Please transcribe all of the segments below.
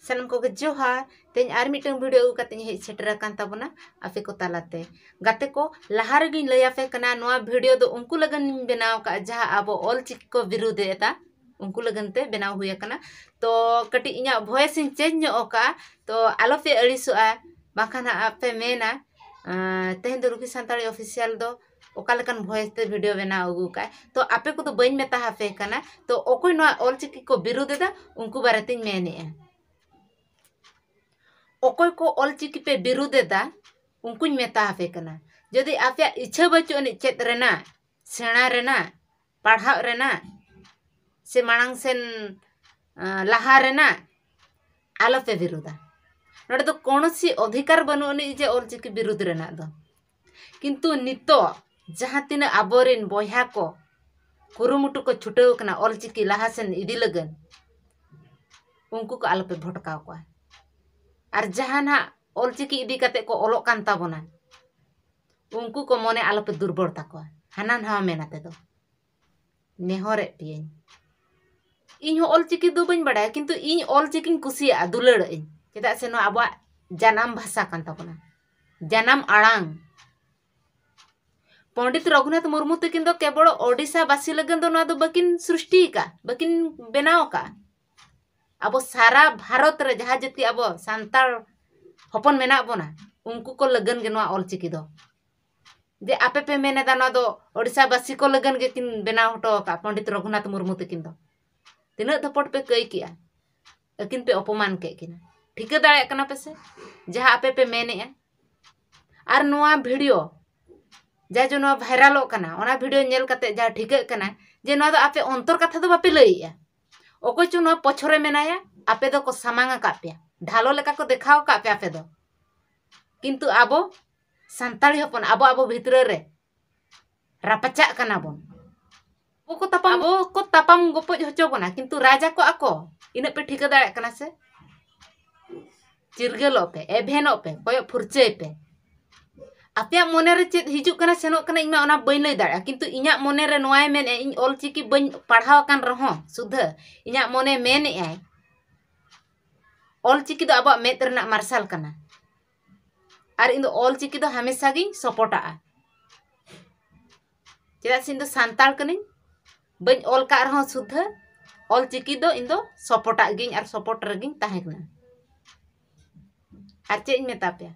सानम को जोहार तेज are mitten video अगु कते हेज सेटर कान ताबना आपे को तालाते गाते को लहा रे गिन लयाफे कना नोआ वीडियो दो उनको लगन बनाव का जहां आबो ऑल चिकी को विरोध एता उनको लगन ते बनाव हुया कना तो कटी इया वॉइस इन चेंज नो का तो आलो पे अड़िसुआ बाखाना आपे मेना तेहन दो रुकी संताली ऑफिशियल दो ओकालकन वॉइस ते वीडियो बनाव अगु का तो आपे को तो बइन मेता हाफे कना तो ओकोय नोआ ऑल चिकी को विरोध एदा उनको बारेतिन मेने ओकोय को ऑल चिकी पे विरोध एदा उनको मेता हाफे कना जदि आपे इच्छा बचो नि चेत रेना सेना रेना पढ़ाव रेना से मांग सेन लहा रेना आलो पे विरोधा नोडे तो कोनोसी अधिकार बनुनी जे ऑल चिकी विरोध रेना दो किंतु नितो जहां तिना आबोरेन बयहा को कुरुमुटु को छुटेव कना ऑल चिकी लहा सेन इदी लगन उनको को आलो पे भटकाव को और जहाना ऑल चिकी इदी कते को ओलो कान ताबोना उनको को मने आलो पे दुर्बल ताको हाना नहा मेनाते दो नेहरे पियन इन ऑल चिकी दो बन बड़ा किंतु इन ऑल चिकी कुसिया दुलड़ चेदा से नो आबा जानम भाषा कान ताबोना जानम आड़ांग पंडित रघुनाथ मुर्मू तकिन दो केवल ओडिशा बासी लगन दो ना दो बकिन सृष्टि का बकिन बनाव का अब सारा भारत रे जहां जति अब सांताल हपन मेना बोना उनको को लगन गे नोआ ऑल चिकी दो जे आपे पे मेने दा ना दो ओडिशा बासी को लगन गे किन बनाव हटो का पंडित रघुनाथ मुर्मू तकिन दो तिना थपट पे कई किया अकिन पे अपमान के किना ठिका दाड़े कना पे से जहां आपे पे मेने आर नोआ वीडियो जा जो नोआ वायरल कना ओना वीडियो नेल कते जा ठिका कना जे नोआ दो आपे अंतर कथा दो बापे लईया ओको चो नोआ पछरे मेनाया आपे दो को सामांगा का पे ढालो लेका को देखाव का पे आपे दो किंतु आबो संताली हपन आबो भितर रे रापचा कना बोन को तापाम गोपज होचो बना किंतु राजा को आको इने पे ठिका दाड़े कना से चिरगलो पे एभेनो पे कोय फुरचे पे आपे मने रे चेत हिजु कना सेनो कना इमा ओना बइन लई दाड़ा किंतु इnya मने रे नोआय मेने इन ऑल चिकी बइन पढ़ाव कान रहो सुधा इnya मने मेने आय ऑल चिकी दो आबा मेत रेना मार्शल कना आर इन दो ऑल चिकी दो हमेशा गी सपोर्टा चेदा सिन दो सांताल कनी बइन ऑल का रहो सुधा ऑल चिकी दो इन दो सपोर्टा गिन आर सपोर्ट रगिन ताहेकना आर चे इन मेता पे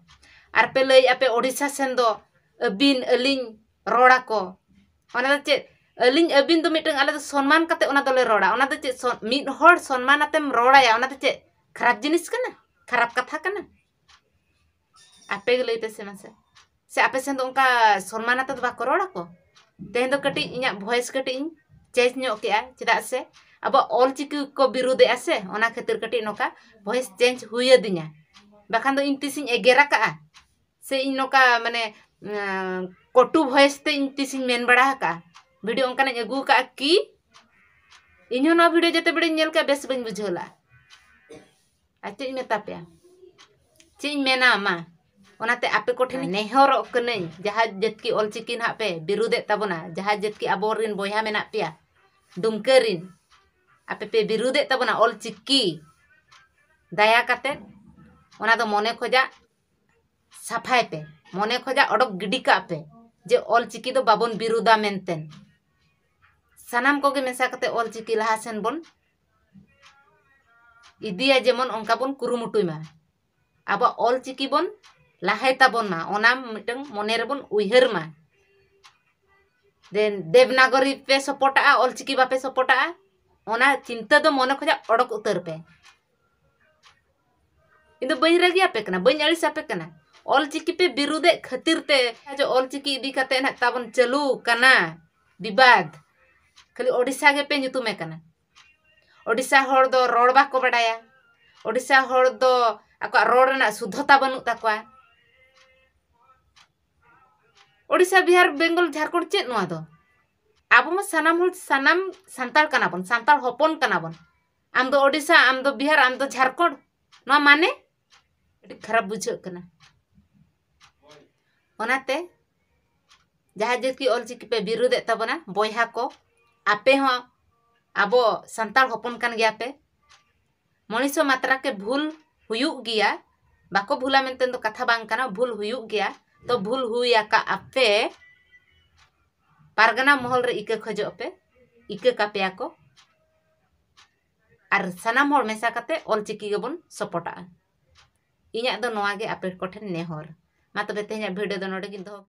आर पे लई आपे ओडिशा सेन दो अबिन अलिन रोड़ा को ओना दो चे अलिन अबिन दो मिटंग आले दो सम्मान कते ओना दोले रोड़ा ओना दो चे मिट होड़ सम्मान आतेम रोड़ा या ओना दो चे खराब जिनिस कना खराब कथा कना आपे गे लई पे से आपे सेन दो उनका सम्मान आते दो बाको रोड़ा को तेन दो कटी इnya वॉइस कटी इन चेंज नो के आ चेदा से अब ऑल चिकी को विरोध ए से ओना खातिर कटी नोका वॉइस चेंज हुई दिnya बाखान दो इन तिसिन एगेरा का से इन नोका माने कोटू वॉइस ते इन तिसिन मेन बड़ा का वीडियो उनका ने अगु का की इन्हो ना वीडियो जते बड़े नेल का बेस बन बुझला आते इन मेता पे चिन मेना मा ओनाते आपे कोठे नेहरो कने जहा जत की ऑल चिकी ना पे विरोध ताबना जहा जत की आबोरिन बोया मेना पिया दुमकरिन आपे पे विरोध ताबना ऑल चिकी दया काते ओना दो मने खोजा सफाई पे मने खोजा अडक गिडी का पे जे ऑल चिकी दो बाबन विरोधा मेनतेन सानाम को गे मेसा कते ऑल चिकी लहा सेन बन इदिया जेमन ओंका बन कुरुमुटुमा अब ऑल चिकी बन लाहाय ताबन मा ओना मिटंग मने रे बन उइहर मा देन देवनागरी पे सपोर्टा ऑल चिकी बापे सपोर्टा ओना चिंता दो मने खोजा अडक उतर पे इंदो बइन रगी आपे कना बइन अड़िस आपे कना ऑल चिकी पे विरोधे खातिर ते जो ऑल चिकी इदी कते ना ताबन चलू कना विवाद खाली ओडिशा गे पे nyutume कना ओडिशा होड़ दो रोड बाको बडाया ओडिशा होड़ दो आको रोड ना शुद्धता बनु ताकवा ओडिशा बिहार बेंगल झारखंड चेत नोआ दो आबो मा सानाम सांताल कना बन सांताल हपन कना बन आम दो ओडिशा आम दो बिहार आम दो झारखंड नोआ माने खराब बुझे कना ओनाते जहा जत की ऑल चिकी पे विरोध ताबना बयहा को आपे हो आबो संताल हपन कान गया पे मनीषो मात्रा के भूल हुयुग गिया बाको भूला मेंते तो कथा बांग कना भूल हुयुग गिया तो भूल हुया का आपे पारगना महल रे इके खजो पे इके कापेया को और सनाम होर मेसा कते ऑलचिकी गेबन सपोर्टा इन्या दो नोआ गे आपे कोठेन नेहर मा तबे तेहना वीडियो दो नोडे गिन दो।